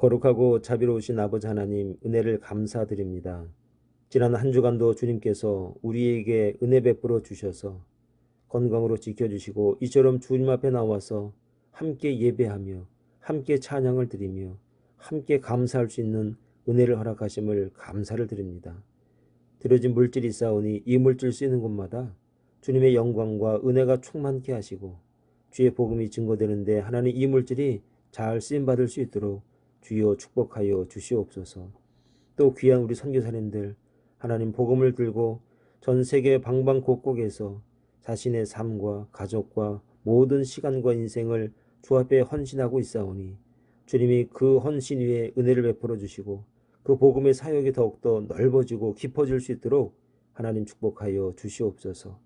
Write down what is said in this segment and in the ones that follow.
거룩하고 자비로우신 아버지 하나님, 은혜를 감사드립니다. 지난 한 주간도 주님께서 우리에게 은혜 베풀어 주셔서 건강으로 지켜주시고 이처럼 주님 앞에 나와서 함께 예배하며 함께 찬양을 드리며 함께 감사할 수 있는 은혜를 허락하심을 감사를 드립니다. 들여진 물질이 있사오니 이 물질 쓰이는 곳마다 주님의 영광과 은혜가 충만케 하시고 주의 복음이 증거되는데 하나님 이 물질이 잘 쓰임받을 수 있도록 주여 축복하여 주시옵소서. 또 귀한 우리 선교사님들 하나님 복음을 들고 전 세계 방방곡곡에서 자신의 삶과 가족과 모든 시간과 인생을 주 앞에 헌신하고 있사오니 주님이 그 헌신 위에 은혜를 베풀어 주시고 그 복음의 사역이 더욱더 넓어지고 깊어질 수 있도록 하나님 축복하여 주시옵소서.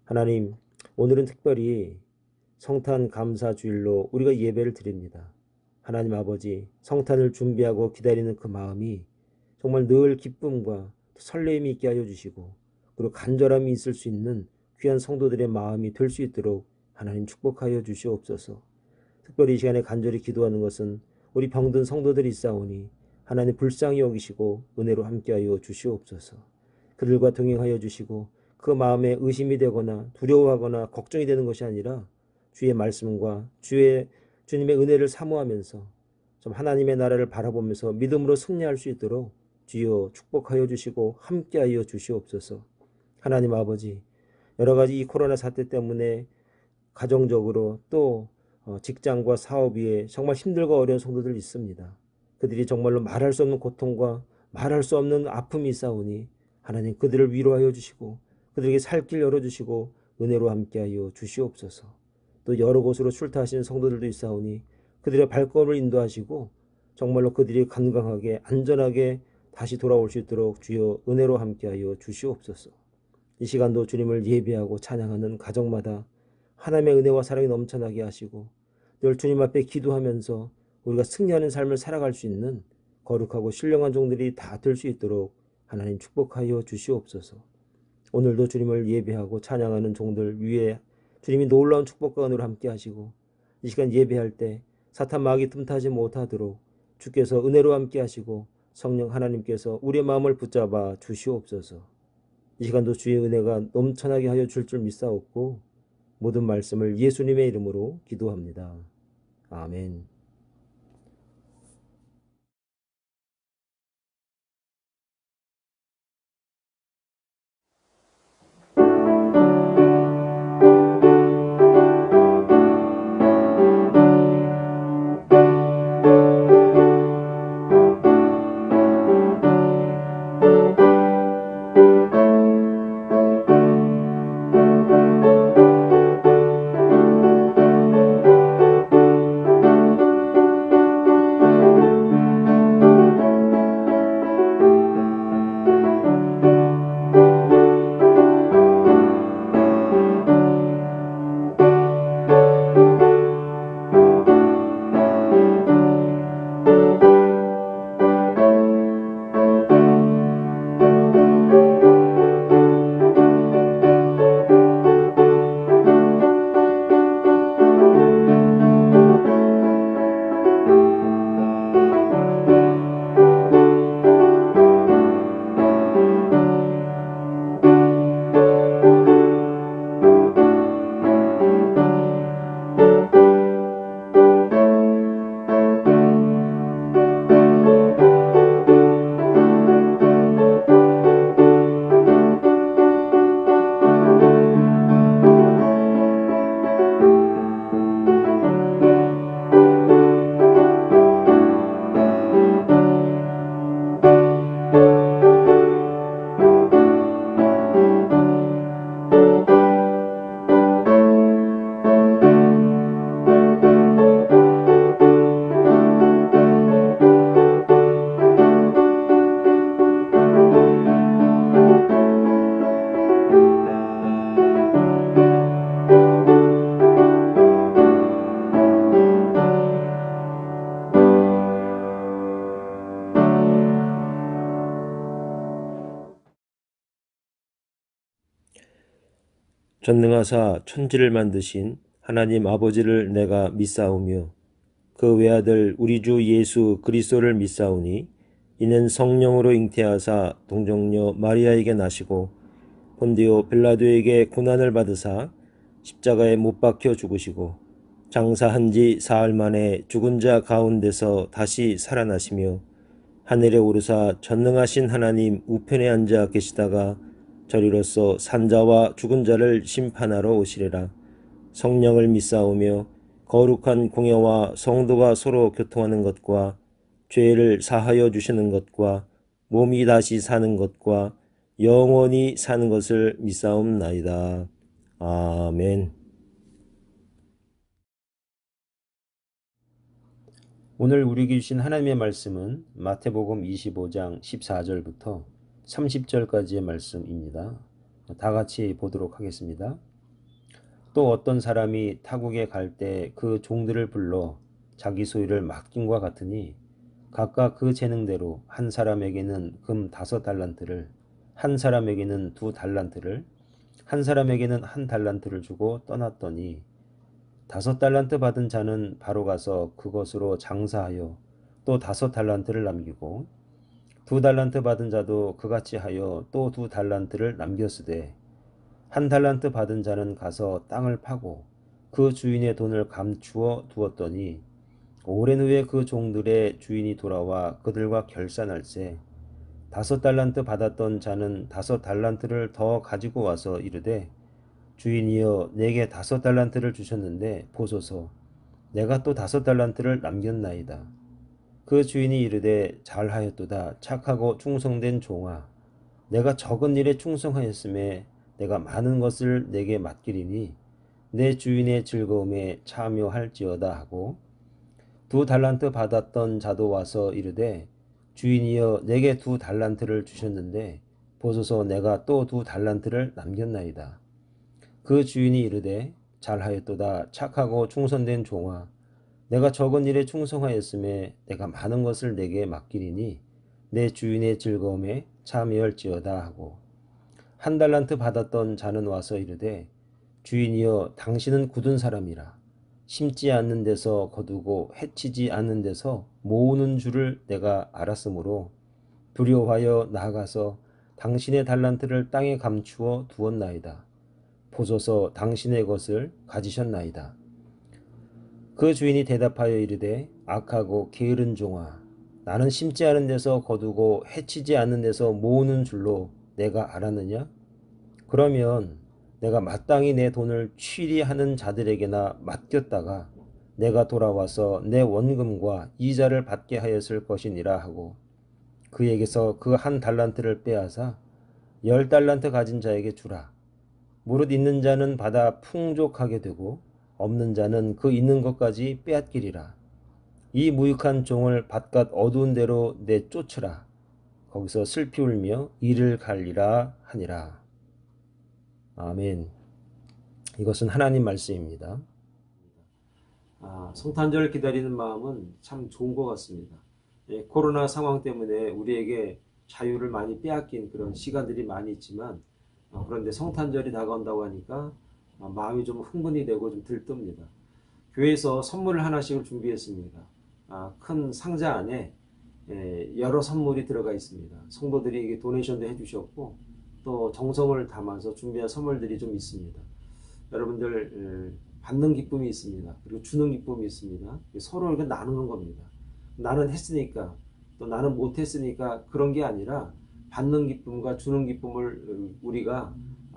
하나님, 오늘은 특별히 성탄 감사 주일로 우리가 예배를 드립니다. 하나님 아버지, 성탄을 준비하고 기다리는 그 마음이 정말 늘 기쁨과 설레임이 있게 하여 주시고 그리고 간절함이 있을 수 있는 귀한 성도들의 마음이 될 수 있도록 하나님 축복하여 주시옵소서. 특별히 이 시간에 간절히 기도하는 것은 우리 병든 성도들이 있사오니 하나님 불쌍히 여기시고 은혜로 함께하여 주시옵소서. 그들과 동행하여 주시고 그 마음에 의심이 되거나 두려워하거나 걱정이 되는 것이 아니라 주의 말씀과 주님의 은혜를 사모하면서 좀 하나님의 나라를 바라보면서 믿음으로 승리할 수 있도록 주여 축복하여 주시고 함께하여 주시옵소서. 하나님 아버지, 여러 가지 이 코로나 사태 때문에 가정적으로 또 직장과 사업 위에 정말 힘들고 어려운 성도들 있습니다. 그들이 정말로 말할 수 없는 고통과 말할 수 없는 아픔이 있사오니 하나님 그들을 위로하여 주시고 그들에게 살 길 열어주시고 은혜로 함께하여 주시옵소서. 또 여러 곳으로 출타하시는 성도들도 있사오니 그들의 발걸음을 인도하시고 정말로 그들이 건강하게 안전하게 다시 돌아올 수 있도록 주여 은혜로 함께하여 주시옵소서. 이 시간도 주님을 예배하고 찬양하는 가정마다 하나님의 은혜와 사랑이 넘쳐나게 하시고 늘 주님 앞에 기도하면서 우리가 승리하는 삶을 살아갈 수 있는 거룩하고 신령한 종들이 다 될 수 있도록 하나님 축복하여 주시옵소서. 오늘도 주님을 예배하고 찬양하는 종들 위에 주님이 놀라운 축복과 은혜로 함께 하시고 이 시간 예배할 때 사탄 마귀 틈타지 못하도록 주께서 은혜로 함께 하시고 성령 하나님께서 우리의 마음을 붙잡아 주시옵소서. 이 시간도 주의 은혜가 넘쳐나게 하여 줄 믿사옵고 모든 말씀을 예수님의 이름으로 기도합니다. 아멘. 전능하사 천지를 만드신 하나님 아버지를 내가 믿사오며 그 외아들 우리 주 예수 그리스도를 믿사오니 이는 성령으로 잉태하사 동정녀 마리아에게 나시고 본디오 빌라도에게 고난을 받으사 십자가에 못 박혀 죽으시고 장사한 지 사흘 만에 죽은 자 가운데서 다시 살아나시며 하늘에 오르사 전능하신 하나님 우편에 앉아 계시다가 저리로서 산자와 죽은 자를 심판하러 오시리라. 성령을 믿사오며 거룩한 공예와 성도가 서로 교통하는 것과 죄를 사하여 주시는 것과 몸이 다시 사는 것과 영원히 사는 것을 믿사옵나이다. 아멘. 오늘 우리에게 주신 하나님의 말씀은 마태복음 25장 14절부터 30절까지의 말씀입니다. 다 같이 보도록 하겠습니다. 또 어떤 사람이 타국에 갈 때 그 종들을 불러 자기 소유를 맡김과 같으니 각각 그 재능대로 한 사람에게는 금 5달란트를, 한 사람에게는 2달란트를, 한 사람에게는 1달란트를 주고 떠났더니 5달란트 받은 자는 바로 가서 그것으로 장사하여 또 5달란트를 남기고 2달란트 받은 자도 그같이 하여 또 2달란트를 남겼으되 1달란트 받은 자는 가서 땅을 파고 그 주인의 돈을 감추어 두었더니 오랜 후에 그 종들의 주인이 돌아와 그들과 결산할세 5달란트 받았던 자는 5달란트를 더 가지고 와서 이르되 주인이여 내게 5달란트를 주셨는데 보소서 내가 또 5달란트를 남겼나이다. 그 주인이 이르되 잘하였도다 착하고 충성된 종아 내가 적은 일에 충성하였음에 내가 많은 것을 내게 맡기리니 내 주인의 즐거움에 참여할지어다 하고 2달란트 받았던 자도 와서 이르되 주인이여 내게 2달란트를 주셨는데 보소서 내가 또 2달란트를 남겼나이다. 그 주인이 이르되 잘하였도다 착하고 충성된 종아 내가 적은 일에 충성하였음에 내가 많은 것을 내게 맡기리니 내 주인의 즐거움에 참여할지어다 하고 1달란트 받았던 자는 와서 이르되 주인이여 당신은 굳은 사람이라 심지 않는 데서 거두고 해치지 않는 데서 모으는 줄을 내가 알았으므로 두려워하여 나아가서 당신의 달란트를 땅에 감추어 두었나이다. 보소서 당신의 것을 가지셨나이다. 그 주인이 대답하여 이르되 악하고 게으른 종아 나는 심지 않은 데서 거두고 해치지 않는 데서 모으는 줄로 내가 알았느냐? 그러면 내가 마땅히 내 돈을 취리하는 자들에게나 맡겼다가 내가 돌아와서 내 원금과 이자를 받게 하였을 것이니라 하고 그에게서 그 1달란트를 빼앗아 10달란트 가진 자에게 주라. 무릇 있는 자는 받아 풍족하게 되고 없는 자는 그 있는 것까지 빼앗기리라. 이 무익한 종을 바깥 어두운 데로 내쫓으라. 거기서 슬피 울며 이를 갈리라 하니라. 아멘. 이것은 하나님 말씀입니다. 성탄절을 기다리는 마음은 참 좋은 것 같습니다. 코로나 상황 때문에 우리에게 자유를 많이 빼앗긴 그런 시간들이 많이 있지만 그런데 성탄절이 다가온다고 하니까 마음이 좀 흥분이 되고 좀 들뜹니다. 교회에서 선물을 하나씩을 준비했습니다. 큰 상자 안에 여러 선물이 들어가 있습니다. 성도들이 도네이션도 해주셨고 또 정성을 담아서 준비한 선물들이 좀 있습니다. 여러분들 받는 기쁨이 있습니다. 그리고 주는 기쁨이 있습니다. 서로 이렇게 나누는 겁니다. 나는 했으니까 또 나는 못했으니까 그런 게 아니라 받는 기쁨과 주는 기쁨을 우리가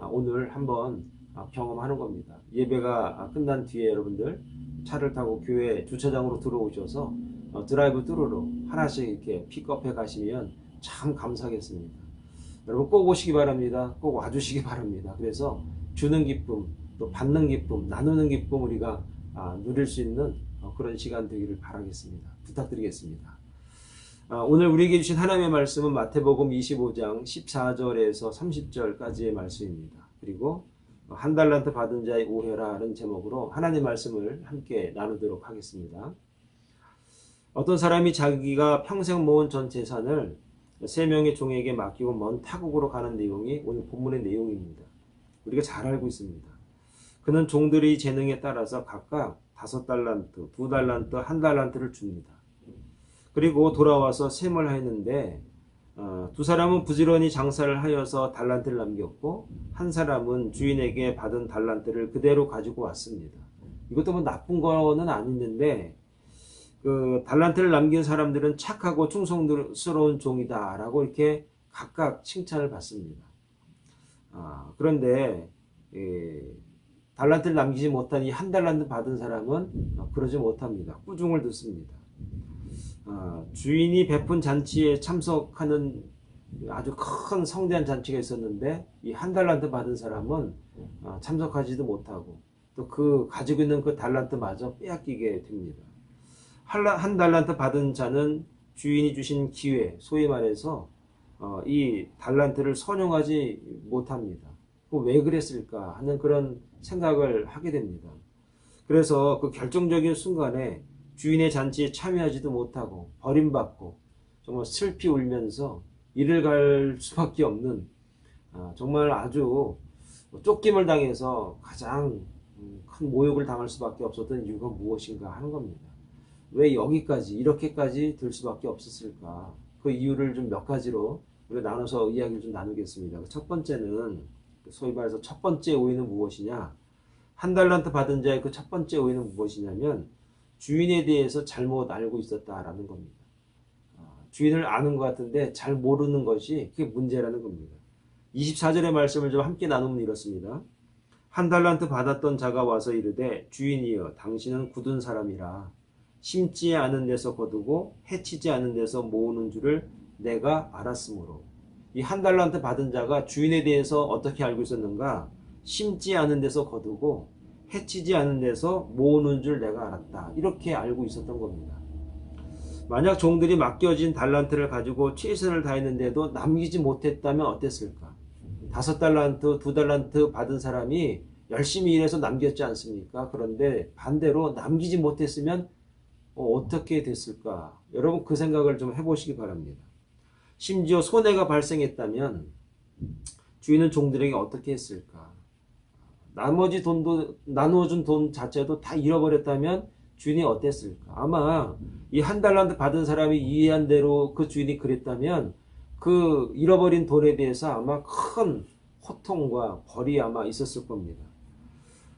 오늘 한번 경험하는 겁니다. 예배가 끝난 뒤에 여러분들 차를 타고 교회 주차장으로 들어오셔서 드라이브 뚜루로 하나씩 이렇게 픽업해 가시면 참 감사하겠습니다. 여러분 꼭 오시기 바랍니다. 꼭 와주시기 바랍니다. 그래서 주는 기쁨, 또 받는 기쁨, 나누는 기쁨 우리가 누릴 수 있는 그런 시간 되기를 바라겠습니다. 부탁드리겠습니다. 오늘 우리에게 주신 하나님의 말씀은 마태복음 25장 14절에서 30절까지의 말씀입니다. 그리고 1달란트 받은 자의 오해라는 제목으로 하나님의 말씀을 함께 나누도록 하겠습니다. 어떤 사람이 자기가 평생 모은 전 재산을 3명의 종에게 맡기고 먼 타국으로 가는 내용이 오늘 본문의 내용입니다. 우리가 잘 알고 있습니다. 그는 종들의 재능에 따라서 각각 5달란트, 2달란트, 1달란트를 줍니다. 그리고 돌아와서 셈을 하였는데 두 사람은 부지런히 장사를 하여서 달란트를 남겼고 한 사람은 주인에게 받은 달란트를 그대로 가지고 왔습니다. 이것도 뭐 나쁜 거는 아닌데 그 달란트를 남긴 사람들은 착하고 충성스러운 종이다 라고 이렇게 각각 칭찬을 받습니다. 그런데 달란트를 남기지 못한 이 1달란트 받은 사람은 그러지 못합니다. 꾸중을 듣습니다. 주인이 베푼 잔치에 참석하는 아주 큰 성대한 잔치가 있었는데 이 1달란트 받은 사람은 참석하지도 못하고 또 그 가지고 있는 그 달란트마저 빼앗기게 됩니다. 1달란트 받은 자는 주인이 주신 기회, 소위 말해서 이 달란트를 선용하지 못합니다. 왜 그랬을까 하는 그런 생각을 하게 됩니다. 그래서 그 결정적인 순간에 주인의 잔치에 참여하지도 못하고 버림받고 정말 슬피 울면서 이를 갈 수밖에 없는 정말 아주 쫓김을 당해서 가장 큰 모욕을 당할 수밖에 없었던 이유가 무엇인가 하는 겁니다. 왜 여기까지 이렇게까지 될 수밖에 없었을까? 그 이유를 좀 몇 가지로 우리가 나눠서 이야기를 좀 나누겠습니다. 첫 번째는 소위 말해서 첫 번째 오해는 무엇이냐? 1달란트 받은 자의 그 첫 번째 오해는 무엇이냐면 주인에 대해서 잘못 알고 있었다라는 겁니다. 주인을 아는 것 같은데 잘 모르는 것이 그게 문제라는 겁니다. 24절의 말씀을 좀 함께 나누면 이렇습니다. 1달란트 받았던 자가 와서 이르되 주인이여 당신은 굳은 사람이라 심지 않은 데서 거두고 해치지 않은 데서 모으는 줄을 내가 알았으므로. 이 1달란트 받은 자가 주인에 대해서 어떻게 알고 있었는가? 심지 않은 데서 거두고 해치지 않은 데서 모으는 줄 내가 알았다. 이렇게 알고 있었던 겁니다. 만약 종들이 맡겨진 달란트를 가지고 최선을 다했는데도 남기지 못했다면 어땠을까? 5달란트, 2달란트 받은 사람이 열심히 일해서 남겼지 않습니까? 그런데 반대로 남기지 못했으면 어떻게 됐을까? 여러분 그 생각을 좀 해보시기 바랍니다. 심지어 손해가 발생했다면 주인은 종들에게 어떻게 했을까? 나머지 돈도 나누어준 돈 자체도 다 잃어버렸다면 주인이 어땠을까? 아마 이 1달란트 받은 사람이 이해한 대로 그 주인이 그랬다면 그 잃어버린 돈에 대해서 아마 큰 호통과 벌이 아마 있었을 겁니다.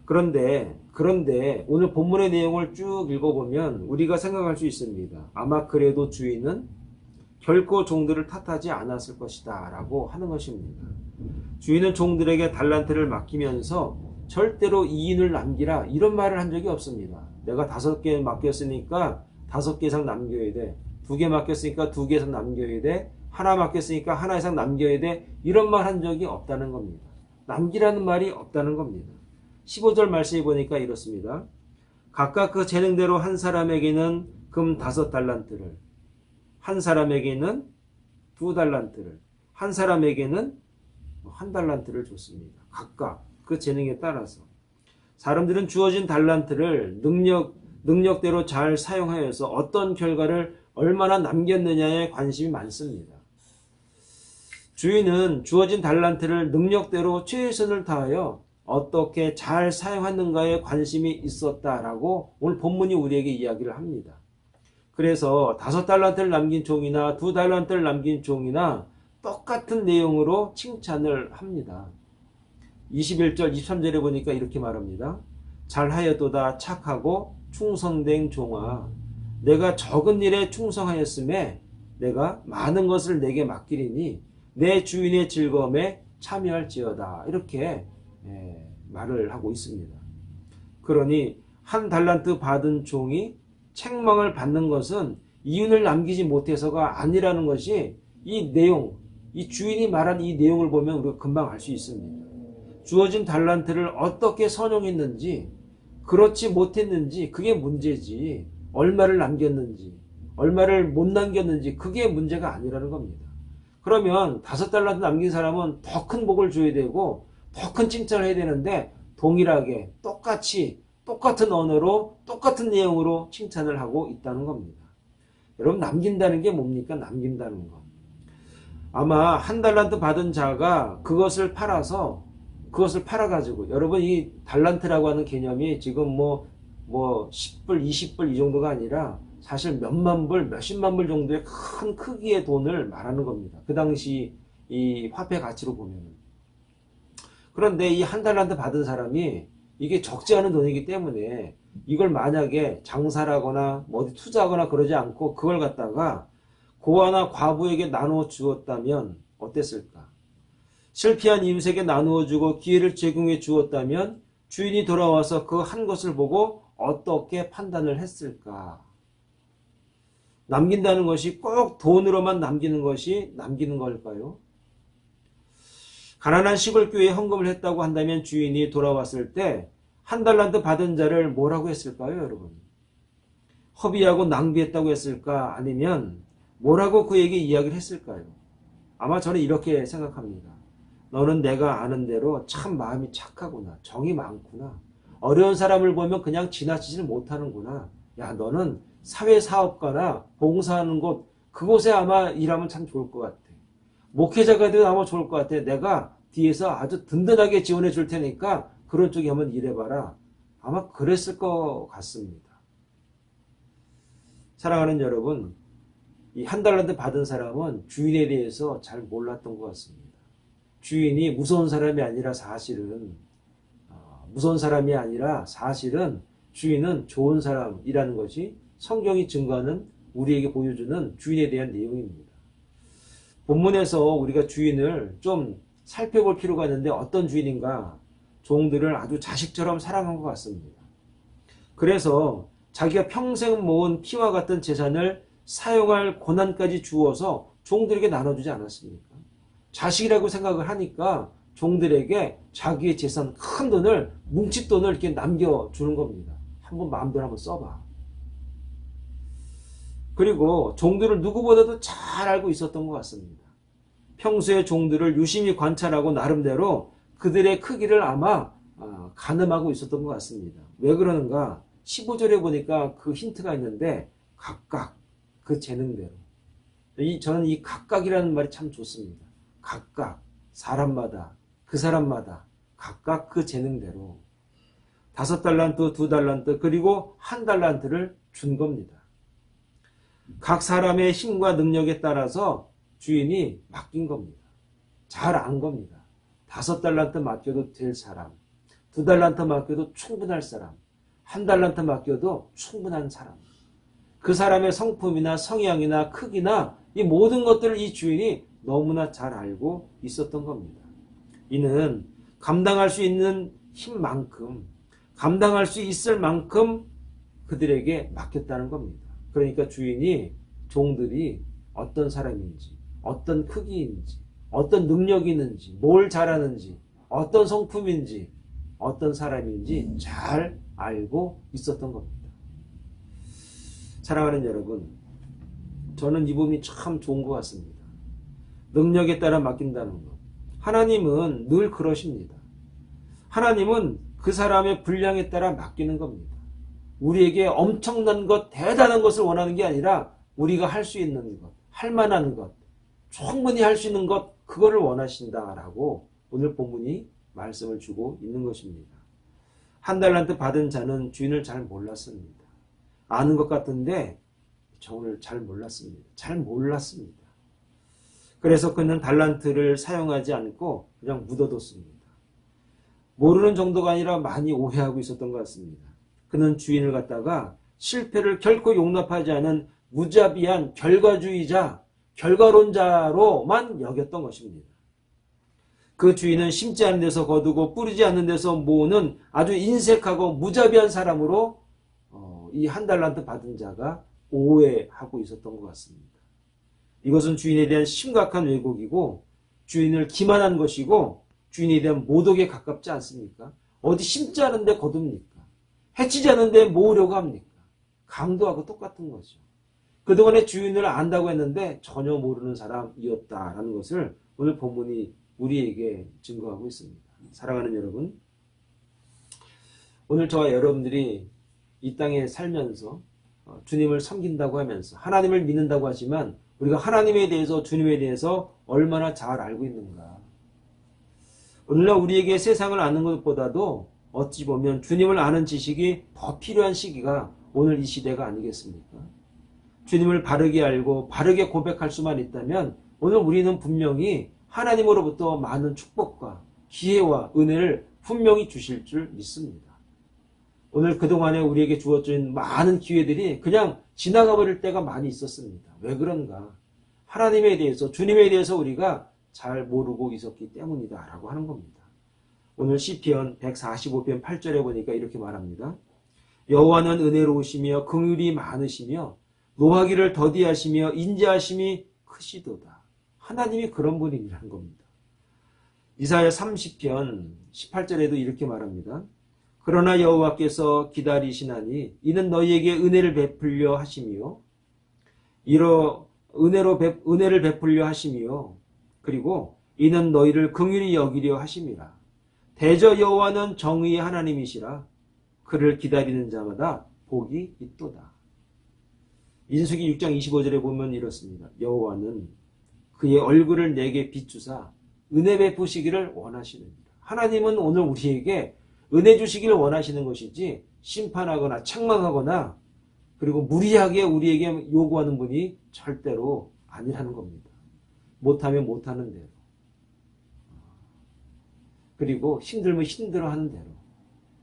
그런데 오늘 본문의 내용을 쭉 읽어보면 우리가 생각할 수 있습니다. 아마 그래도 주인은 결코 종들을 탓하지 않았을 것이다 라고 하는 것입니다. 주인은 종들에게 달란트를 맡기면서 절대로 이인을 남기라 이런 말을 한 적이 없습니다. 내가 5개 맡겼으니까 5개 이상 남겨야 돼. 2개 맡겼으니까 2개 이상 남겨야 돼. 하나 맡겼으니까 하나 이상 남겨야 돼. 이런 말 한 적이 없다는 겁니다. 남기라는 말이 없다는 겁니다. 15절 말씀해 보니까 이렇습니다. 각각 그 재능대로 한 사람에게는 금 5달란트를, 한 사람에게는 2달란트를, 한 사람에게는 1달란트를 줬습니다. 각각 그 재능에 따라서. 사람들은 주어진 달란트를 능력대로 잘 사용하여서 어떤 결과를 얼마나 남겼느냐에 관심이 많습니다. 주인은 주어진 달란트를 능력대로 최선을 다하여 어떻게 잘 사용하는가에 관심이 있었다라고 오늘 본문이 우리에게 이야기를 합니다. 그래서 5달란트를 남긴 종이나 2달란트를 남긴 종이나 똑같은 내용으로 칭찬을 합니다. 21절, 23절에 보니까 이렇게 말합니다. 잘하였도다 착하고 충성된 종아, 내가 적은 일에 충성하였음에 내가 많은 것을 내게 맡기리니 내 주인의 즐거움에 참여할지어다. 이렇게 말을 하고 있습니다. 그러니 1달란트 받은 종이 책망을 받는 것은 이윤을 남기지 못해서가 아니라는 것이 이 내용, 이 주인이 말한 이 내용을 보면 우리가 금방 알 수 있습니다. 주어진 달란트를 어떻게 선용했는지, 그렇지 못했는지 그게 문제지, 얼마를 남겼는지 얼마를 못 남겼는지 그게 문제가 아니라는 겁니다. 그러면 5달란트 남긴 사람은 더 큰 복을 줘야 되고 더 큰 칭찬을 해야 되는데 동일하게 똑같은 언어로 똑같은 내용으로 칭찬을 하고 있다는 겁니다. 여러분 남긴다는 게 뭡니까? 남긴다는 거. 아마 1달란트 받은 자가 그것을 팔아가지고 여러분 이 달란트라고 하는 개념이 지금 뭐 뭐 10불, 20불 이 정도가 아니라 사실 몇만 불, 몇십만 불 정도의 큰 크기의 돈을 말하는 겁니다. 그 당시 이 화폐 가치로 보면은. 그런데 이 한 달란트 받은 사람이 이게 적지 않은 돈이기 때문에 이걸 만약에 장사라거나 뭐 어디 투자하거나 그러지 않고 그걸 갖다가 고아나 과부에게 나누어 주었다면 어땠을까? 실패한 이웃에게 나누어 주고 기회를 제공해 주었다면 주인이 돌아와서 그 한 것을 보고 어떻게 판단을 했을까? 남긴다는 것이 꼭 돈으로만 남기는 것이 남기는 걸까요? 가난한 시골교회에 헌금을 했다고 한다면 주인이 돌아왔을 때 한 달란트 받은 자를 뭐라고 했을까요, 여러분? 허비하고 낭비했다고 했을까? 아니면 뭐라고 그에게 이야기를 했을까요? 아마 저는 이렇게 생각합니다. 너는 내가 아는 대로 참 마음이 착하구나. 정이 많구나. 어려운 사람을 보면 그냥 지나치질 못하는구나. 야, 너는 사회사업가나 봉사하는 곳, 그곳에 아마 일하면 참 좋을 것 같아. 목회자가 돼도 아마 좋을 것 같아. 내가 뒤에서 아주 든든하게 지원해 줄 테니까 그런 쪽에 한번 일해봐라. 아마 그랬을 것 같습니다. 사랑하는 여러분, 이 한 달란트 받은 사람은 주인에 대해서 잘 몰랐던 것 같습니다. 주인이 무서운 사람이 아니라 사실은 주인은 좋은 사람이라는 것이 성경이 증거하는 우리에게 보여주는 주인에 대한 내용입니다. 본문에서 우리가 주인을 좀 살펴볼 필요가 있는데 어떤 주인인가? 종들을 아주 자식처럼 사랑한 것 같습니다. 그래서 자기가 평생 모은 피와 같은 재산을 사용할 권한까지 주어서 종들에게 나눠주지 않았습니까? 자식이라고 생각을 하니까 종들에게 자기의 재산 큰 돈을 뭉칫돈을 이렇게 남겨주는 겁니다. 한번 마음대로 한번 써봐. 그리고 종들을 누구보다도 잘 알고 있었던 것 같습니다. 평소에 종들을 유심히 관찰하고 나름대로 그들의 크기를 아마 가늠하고 있었던 것 같습니다. 왜 그러는가? 15절에 보니까 그 힌트가 있는데 각각 그 재능대로. 저는 이 각각이라는 말이 참 좋습니다. 각각 사람마다 그 사람마다 각각 그 재능대로 5달란트, 2달란트 그리고 1달란트를 준 겁니다. 각 사람의 힘과 능력에 따라서 주인이 맡긴 겁니다. 잘 안 겁니다. 5달란트 맡겨도 될 사람, 2달란트 맡겨도 충분할 사람, 1달란트 맡겨도 충분한 사람. 그 사람의 성품이나 성향이나 크기나 이 모든 것들을 이 주인이 너무나 잘 알고 있었던 겁니다. 이는 감당할 수 있는 힘만큼, 감당할 수 있을 만큼 그들에게 맡겼다는 겁니다. 그러니까 주인이 종들이 어떤 사람인지, 어떤 크기인지, 어떤 능력이 있는지, 뭘 잘하는지, 어떤 성품인지, 어떤 사람인지 잘 알고 있었던 겁니다. 사랑하는 여러분, 저는 이 부분이 참 좋은 것 같습니다. 능력에 따라 맡긴다는 것. 하나님은 늘 그러십니다. 하나님은 그 사람의 분량에 따라 맡기는 겁니다. 우리에게 엄청난 것, 대단한 것을 원하는 게 아니라 우리가 할 수 있는 것, 할 만한 것, 충분히 할 수 있는 것, 그거를 원하신다라고 오늘 본문이 말씀을 주고 있는 것입니다. 1달란트 받은 자는 주인을 잘 몰랐습니다. 아는 것 같은데 저를 잘 몰랐습니다. 잘 몰랐습니다. 그래서 그는 달란트를 사용하지 않고 그냥 묻어뒀습니다. 모르는 정도가 아니라 많이 오해하고 있었던 것 같습니다. 그는 주인을 갖다가 실패를 결코 용납하지 않은 무자비한 결과주의자, 결과론자로만 여겼던 것입니다. 그 주인은 심지 않은 데서 거두고 뿌리지 않는 데서 모으는 아주 인색하고 무자비한 사람으로 이 1달란트 받은 자가 오해하고 있었던 것 같습니다. 이것은 주인에 대한 심각한 왜곡이고 주인을 기만한 것이고 주인에 대한 모독에 가깝지 않습니까? 어디 심지 않은데 거둡니까? 해치지 않은데 모으려고 합니까? 강도하고 똑같은 거죠. 그동안에 주인을 안다고 했는데 전혀 모르는 사람이었다라는 것을 오늘 본문이 우리에게 증거하고 있습니다. 사랑하는 여러분, 오늘 저와 여러분들이 이 땅에 살면서 주님을 섬긴다고 하면서 하나님을 믿는다고 하지만 우리가 하나님에 대해서, 주님에 대해서 얼마나 잘 알고 있는가. 오늘날 우리에게 세상을 아는 것보다도 어찌 보면 주님을 아는 지식이 더 필요한 시기가 오늘 이 시대가 아니겠습니까? 주님을 바르게 알고 바르게 고백할 수만 있다면 오늘 우리는 분명히 하나님으로부터 많은 축복과 기회와 은혜를 분명히 주실 줄 믿습니다. 오늘 그동안에 우리에게 주어진 많은 기회들이 그냥 지나가 버릴 때가 많이 있었습니다. 왜 그런가? 하나님에 대해서, 주님에 대해서 우리가 잘 모르고 있었기 때문이다 라고 하는 겁니다. 오늘 시편 145편 8절에 보니까 이렇게 말합니다. 여호와는 은혜로우시며 긍휼이 많으시며 노하기를 더디하시며 인자하심이 크시도다. 하나님이 그런 분이라는 겁니다. 이사야 30편 18절에도 이렇게 말합니다. 그러나 여호와께서 기다리시나니 이는 너희에게 은혜를 베풀려 하심이요 은혜를 베풀려 하심이요 그리고 이는 너희를 긍휼히 여기려 하심이라. 대저 여호와는 정의의 하나님이시라. 그를 기다리는 자마다 복이 있도다. 민수기 6장 25절에 보면 이렇습니다. 여호와는 그의 얼굴을 내게 비추사 은혜 베푸시기를 원하시느니라. 하나님은 오늘 우리에게 은혜 주시기를 원하시는 것이지 심판하거나 책망하거나 그리고 무리하게 우리에게 요구하는 분이 절대로 아니라는 겁니다. 못하면 못하는 대로, 그리고 힘들면 힘들어하는 대로,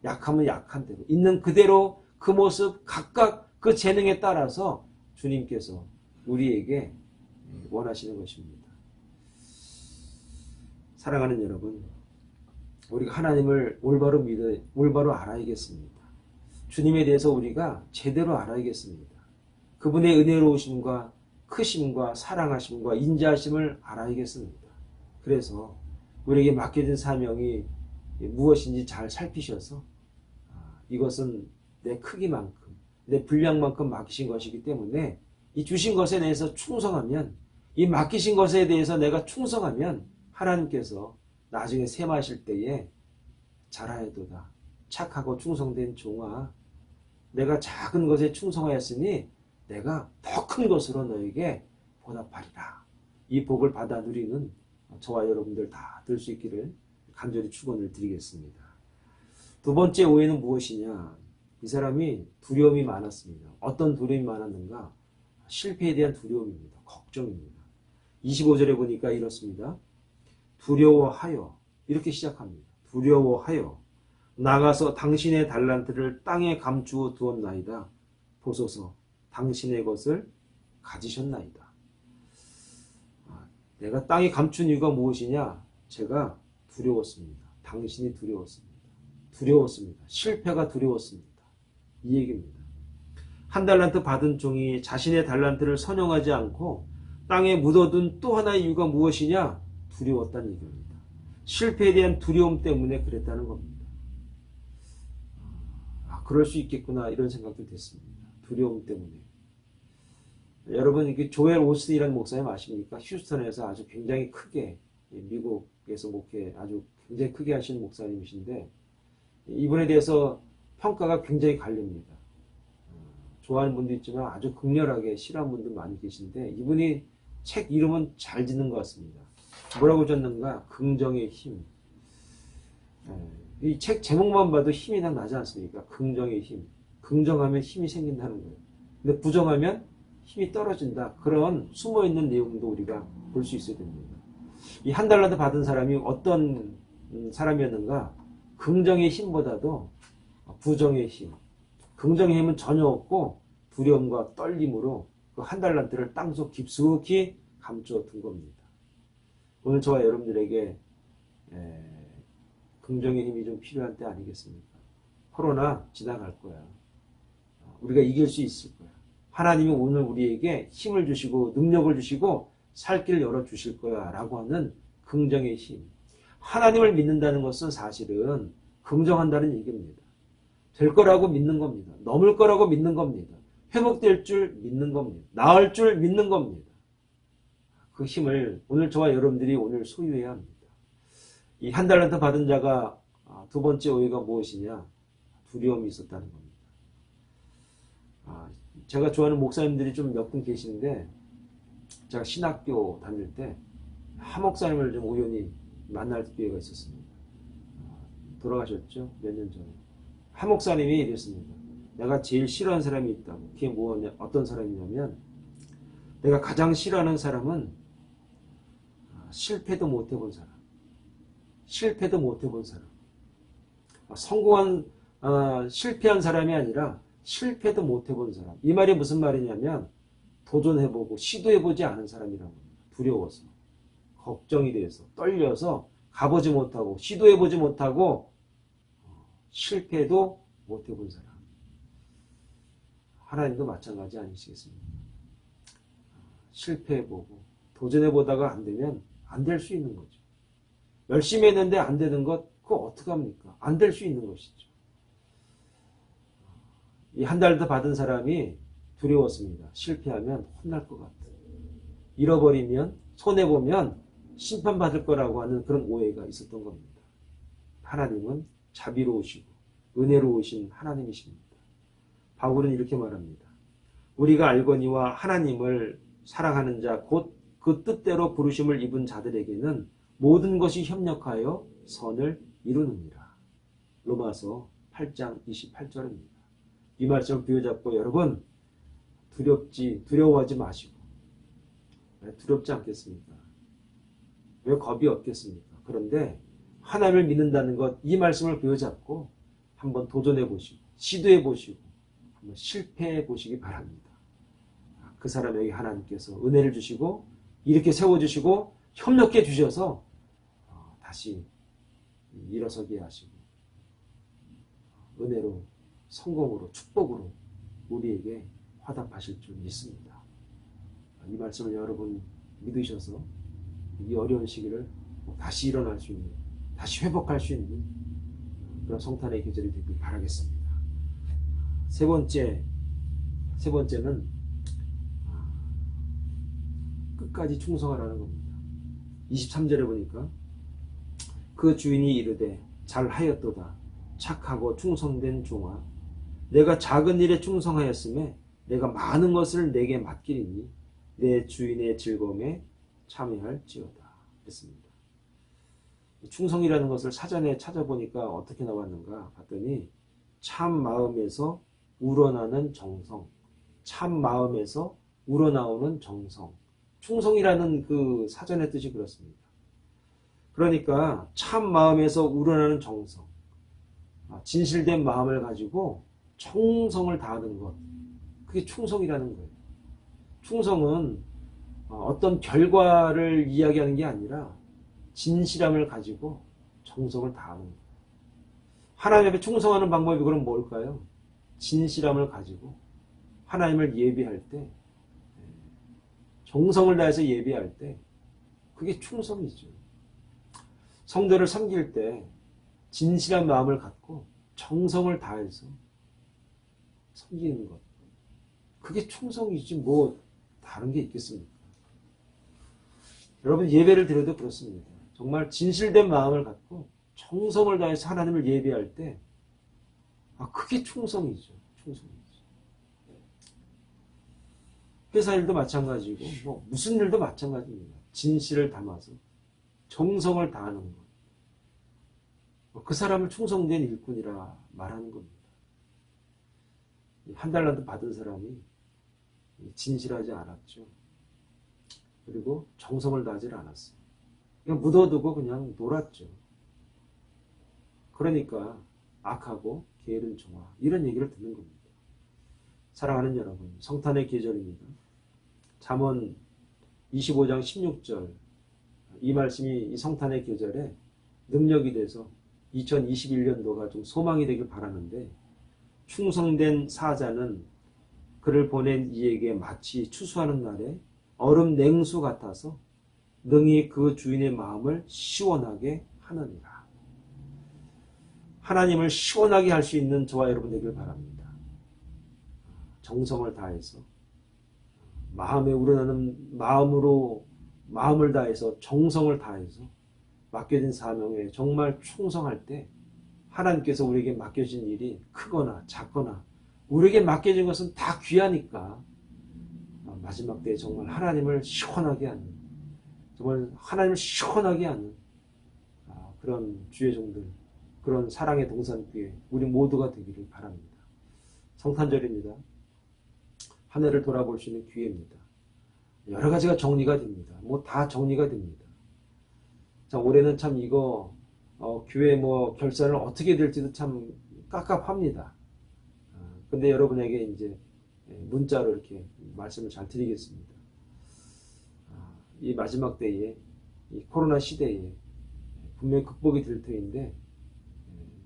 약하면 약한 대로, 있는 그대로 그 모습 각각 그 재능에 따라서 주님께서 우리에게 원하시는 것입니다. 사랑하는 여러분, 우리가 하나님을 올바로 알아야겠습니다. 주님에 대해서 우리가 제대로 알아야겠습니다. 그분의 은혜로우심과 크심과 사랑하심과 인자하심을 알아야겠습니다. 그래서 우리에게 맡겨진 사명이 무엇인지 잘 살피셔서 이것은 내 크기만큼, 내 분량만큼 맡기신 것이기 때문에 이 주신 것에 대해서 충성하면, 이 맡기신 것에 대해서 내가 충성하면 하나님께서 나중에 셈하실 때에 잘하여도다. 착하고 충성된 종아, 내가 작은 것에 충성하였으니 내가 더 큰 것으로 너에게 보답하리라. 이 복을 받아 누리는 저와 여러분들 다 될 수 있기를 간절히 축원을 드리겠습니다. 두 번째 오해는 무엇이냐? 이 사람이 두려움이 많았습니다. 어떤 두려움이 많았는가? 실패에 대한 두려움입니다. 걱정입니다. 25절에 보니까 이렇습니다. 두려워하여, 이렇게 시작합니다. 두려워하여 나가서 당신의 달란트를 땅에 감추어 두었나이다. 보소서, 당신의 것을 가지셨나이다. 내가 땅에 감춘 이유가 무엇이냐? 제가 두려웠습니다. 당신이 두려웠습니다. 두려웠습니다. 실패가 두려웠습니다. 이 얘기입니다. 한 달란트 받은 종이 자신의 달란트를 선용하지 않고 땅에 묻어둔 또 하나의 이유가 무엇이냐? 두려웠다는 얘기입니다. 실패에 대한 두려움 때문에 그랬다는 겁니다. 그럴 수 있겠구나 이런 생각도 됐습니다. 두려움 때문에. 여러분, 이게 조엘 오스틴이라는 목사님 아십니까? 휴스턴에서 아주 굉장히 크게, 미국에서 목회 아주 굉장히 크게 하시는 목사님이신데, 이분에 대해서 평가가 굉장히 갈립니다. 좋아하는 분도 있지만 아주 극렬하게 싫어하는 분도 많이 계신데, 이분이 책 이름은 잘 짓는 것 같습니다. 뭐라고 졌는가? 긍정의 힘. 이 책 제목만 봐도 힘이 딱 나지 않습니까? 긍정의 힘. 긍정하면 힘이 생긴다는 거예요. 근데 부정하면 힘이 떨어진다. 그런 숨어있는 내용도 우리가 볼 수 있어야 됩니다. 이 한 달란트 받은 사람이 어떤 사람이었는가? 긍정의 힘보다도 부정의 힘. 긍정의 힘은 전혀 없고 두려움과 떨림으로 그 한 달란트를 땅속 깊숙이 감추어 둔 겁니다. 오늘 저와 여러분들에게 긍정의 힘이 좀 필요한 때 아니겠습니까? 코로나 지나갈 거야. 우리가 이길 수 있을 거야. 하나님이 오늘 우리에게 힘을 주시고 능력을 주시고 살 길을 열어주실 거야 라고 하는 긍정의 힘. 하나님을 믿는다는 것은 사실은 긍정한다는 얘기입니다. 될 거라고 믿는 겁니다. 넘을 거라고 믿는 겁니다. 회복될 줄 믿는 겁니다. 나을 줄 믿는 겁니다. 그 힘을 오늘 저와 여러분들이 오늘 소유해야 합니다. 이 한 달란트 받은 자가 두 번째 오해가 무엇이냐? 두려움이 있었다는 겁니다. 제가 좋아하는 목사님들이 좀 몇 분 계시는데, 제가 신학교 다닐 때 한 목사님을 좀 우연히 만날 기회가 있었습니다. 돌아가셨죠. 몇 년 전에. 한 목사님이 이랬습니다. 내가 제일 싫어하는 사람이 있다고. 그게 뭐냐, 어떤 사람이냐면 내가 가장 싫어하는 사람은 실패도 못 해본 사람. 실패도 못 해본 사람. 성공한 실패한 사람이 아니라 실패도 못 해본 사람. 이 말이 무슨 말이냐면 도전해보고 시도해보지 않은 사람이라고 합니다. 두려워서, 걱정이 돼서, 떨려서 가보지 못하고 시도해보지 못하고 실패도 못 해본 사람. 하나님도 마찬가지 아니시겠습니까? 실패해보고 도전해보다가 안 되면 안 될 수 있는 거죠. 열심히 했는데 안 되는 것, 그거 어떡합니까? 안 될 수 있는 것이죠. 이 한 달 더 받은 사람이 두려웠습니다. 실패하면 혼날 것 같아. 잃어버리면, 손해보면 심판받을 거라고 하는 그런 오해가 있었던 겁니다. 하나님은 자비로우시고 은혜로우신 하나님이십니다. 바울은 이렇게 말합니다. 우리가 알거니와 하나님을 사랑하는 자, 곧 그 뜻대로 부르심을 입은 자들에게는 모든 것이 협력하여 선을 이루느니라. 로마서 8장 28절입니다. 이 말씀을 부여잡고 여러분 두려워하지 마시고 왜 두렵지 않겠습니까? 왜 겁이 없겠습니까? 그런데 하나님을 믿는다는 것, 이 말씀을 부여잡고 한번 도전해 보시고 시도해 보시고 한번 실패해 보시기 바랍니다. 그 사람에게 하나님께서 은혜를 주시고 이렇게 세워주시고 협력해 주셔서 다시 일어서게 하시고 은혜로 성공으로 축복으로 우리에게 화답하실 줄 믿습니다. 이 말씀을 여러분 믿으셔서 이 어려운 시기를 다시 일어날 수 있는, 다시 회복할 수 있는 그런 성탄의 계절이 되길 바라겠습니다. 세 번째는 끝까지 충성하라는 겁니다. 23절에 보니까 그 주인이 이르되 잘하였도다 착하고 충성된 종아 내가 작은 일에 충성하였음에 내가 많은 것을 내게 맡기리니 내 주인의 즐거움에 참여할지어다 했습니다. 충성이라는 것을 사전에 찾아보니까 어떻게 나왔는가 봤더니 참 마음에서 우러나는 정성, 참 마음에서 우러나오는 정성, 충성이라는 그 사전의 뜻이 그렇습니다. 그러니까 참 마음에서 우러나는 정성, 진실된 마음을 가지고 충성을 다하는 것, 그게 충성이라는 거예요. 충성은 어떤 결과를 이야기하는 게 아니라 진실함을 가지고 정성을 다하는 거예요. 하나님 앞에 충성하는 방법이 그럼 뭘까요? 진실함을 가지고 하나님을 예배할 때, 정성을 다해서 예배할 때 그게 충성이죠. 성도를 섬길 때 진실한 마음을 갖고 정성을 다해서 섬기는 것, 그게 충성이지 뭐 다른 게 있겠습니까? 여러분 예배를 드려도 그렇습니다. 정말 진실된 마음을 갖고 정성을 다해서 하나님을 예배할 때 그게 충성이죠. 충성이죠. 회사 일도 마찬가지고 뭐 무슨 일도 마찬가지입니다. 진실을 담아서 정성을 다하는 것. 그 사람을 충성된 일꾼이라 말하는 겁니다. 한 달란트 받은 사람이 진실하지 않았죠. 그리고 정성을 다하지 않았어요. 그냥 묻어두고 그냥 놀았죠. 그러니까 악하고 게으른 종아, 이런 얘기를 듣는 겁니다. 사랑하는 여러분, 성탄의 계절입니다. 잠언 25장 16절, 이 말씀이 이 성탄의 계절에 능력이 돼서 2021년도가 좀 소망이 되길 바라는데, 충성된 사자는 그를 보낸 이에게 마치 추수하는 날에 얼음 냉수 같아서 능히 그 주인의 마음을 시원하게 하느니라. 하나님을 시원하게 할 수 있는 저와 여러분 되길 바랍니다. 정성을 다해서 마음에 우러나는 마음을 다해서 정성을 다해서 맡겨진 사명에 정말 충성할 때 하나님께서 우리에게 맡겨진 일이 크거나 작거나 우리에게 맡겨진 것은 다 귀하니까 마지막 때에 정말 하나님을 시원하게 하는, 정말 하나님을 시원하게 하는 그런 주의 종들 그런 사랑의 동산교회 우리 모두가 되기를 바랍니다. 성탄절입니다. 한 해를 돌아볼 수 있는 기회입니다. 여러 가지가 정리가 됩니다. 뭐 다 정리가 됩니다. 자, 올해는 참 이거 교회 결산을 어떻게 될지도 참 깝깝합니다. 근데 여러분에게 이제 문자로 이렇게 말씀을 잘 드리겠습니다. 이 마지막 때에, 이 코로나 시대에 분명히 극복이 될 터인데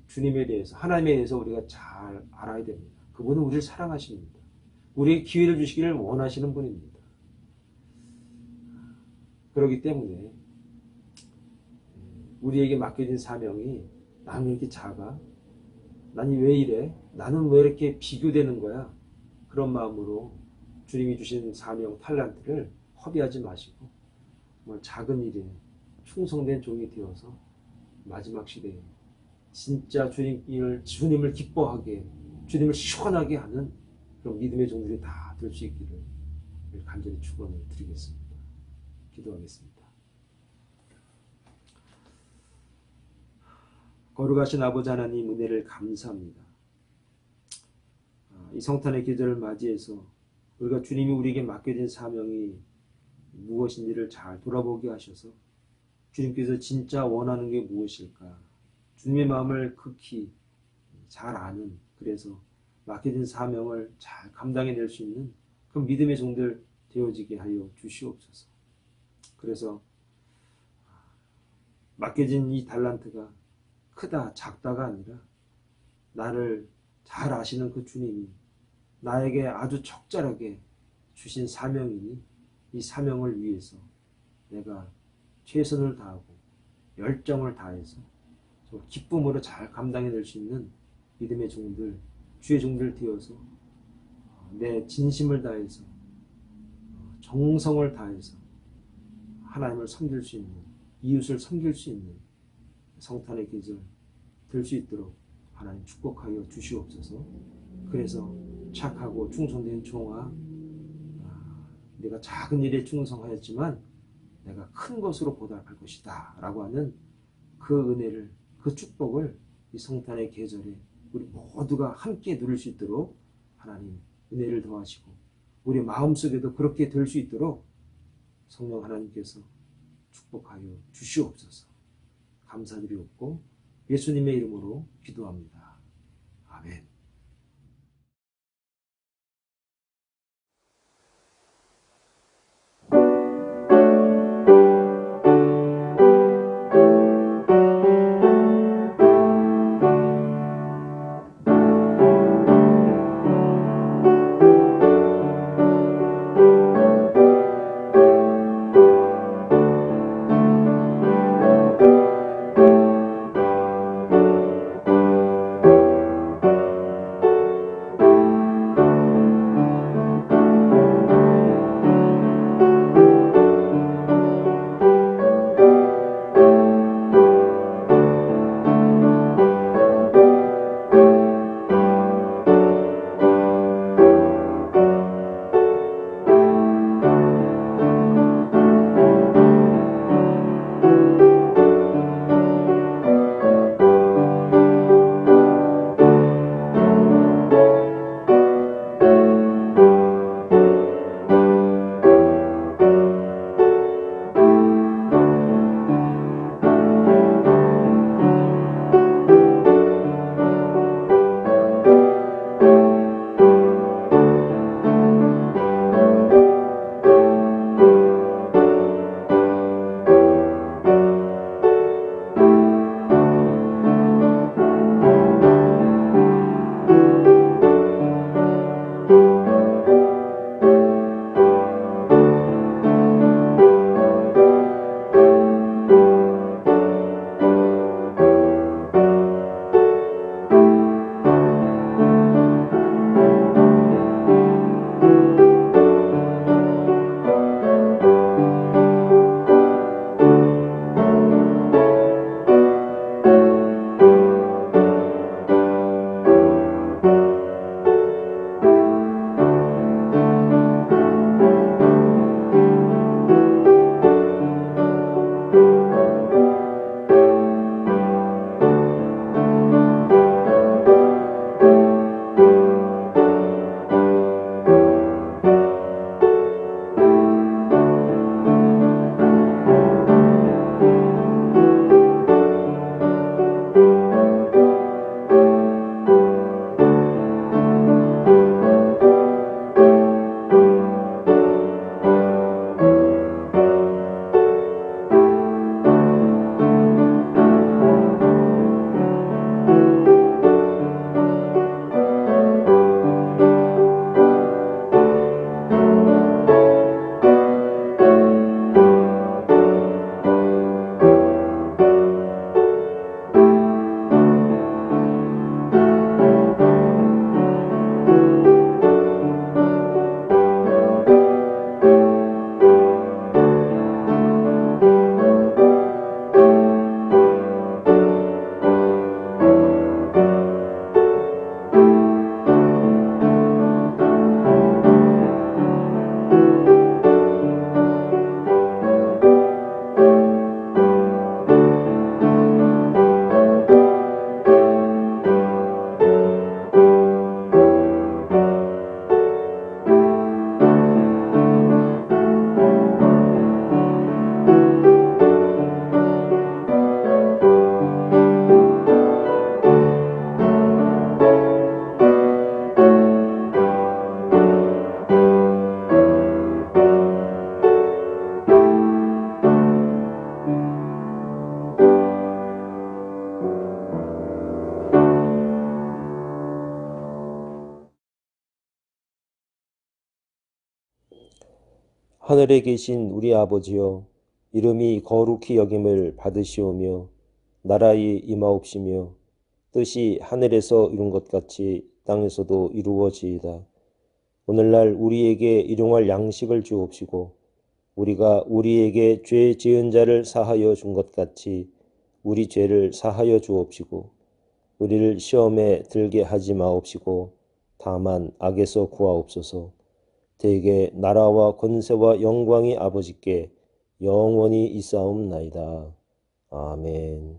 주님에 대해서, 하나님에 대해서 우리가 잘 알아야 됩니다. 그분은 우리를 사랑하십니다. 우리에게 기회를 주시기를 원하시는 분입니다. 그렇기 때문에 우리에게 맡겨진 사명이 나는 이렇게 작아? 나는 왜 이래? 나는 왜 이렇게 비교되는 거야? 그런 마음으로 주님이 주신 사명 탈란트를 허비하지 마시고 정말 작은 일에 충성된 종이 되어서 마지막 시대에 진짜 주님을 기뻐하게, 주님을 시원하게 하는 그런 믿음의 종들이 다 될 수 있기를 간절히 축원을 드리겠습니다. 기도하겠습니다. 거룩하신 아버지 하나님, 은혜를 감사합니다. 이 성탄의 계절을 맞이해서 우리가 주님이 우리에게 맡겨진 사명이 무엇인지를 잘 돌아보게 하셔서 주님께서 진짜 원하는 게 무엇일까, 주님의 마음을 극히 잘 아는, 그래서 맡겨진 사명을 잘 감당해낼 수 있는 그 믿음의 종들 되어지게 하여 주시옵소서. 그래서 맡겨진 이 달란트가 크다 작다가 아니라 나를 잘 아시는 그 주님이 나에게 아주 적절하게 주신 사명이니 이 사명을 위해서 내가 최선을 다하고 열정을 다해서 기쁨으로 잘 감당해낼 수 있는 믿음의 종들, 주의 종들 되어서 내 진심을 다해서 정성을 다해서 하나님을 섬길 수 있는, 이웃을 섬길 수 있는 성탄의 계절 될 수 있도록 하나님 축복하여 주시옵소서. 그래서 착하고 충성된 종아, 내가 작은 일에 충성하였지만 내가 큰 것으로 보답할 것이다 라고 하는 그 은혜를, 그 축복을 이 성탄의 계절에 우리 모두가 함께 누릴 수 있도록 하나님 은혜를 더하시고 우리 마음속에도 그렇게 될 수 있도록 성령 하나님께서 축복하여 주시옵소서. 감사드리옵고 예수님의 이름으로 기도합니다. 아멘. 하늘에 계신 우리 아버지여, 이름이 거룩히 여김을 받으시오며 나라의 임하옵시며 뜻이 하늘에서 이룬 것 같이 땅에서도 이루어지이다. 오늘날 우리에게 일용할 양식을 주옵시고 우리가 우리에게 죄 지은 자를 사하여 준 것 같이 우리 죄를 사하여 주옵시고 우리를 시험에 들게 하지 마옵시고 다만 악에서 구하옵소서. 대개 나라와 권세와 영광이 아버지께 영원히 있사옵나이다. 아멘.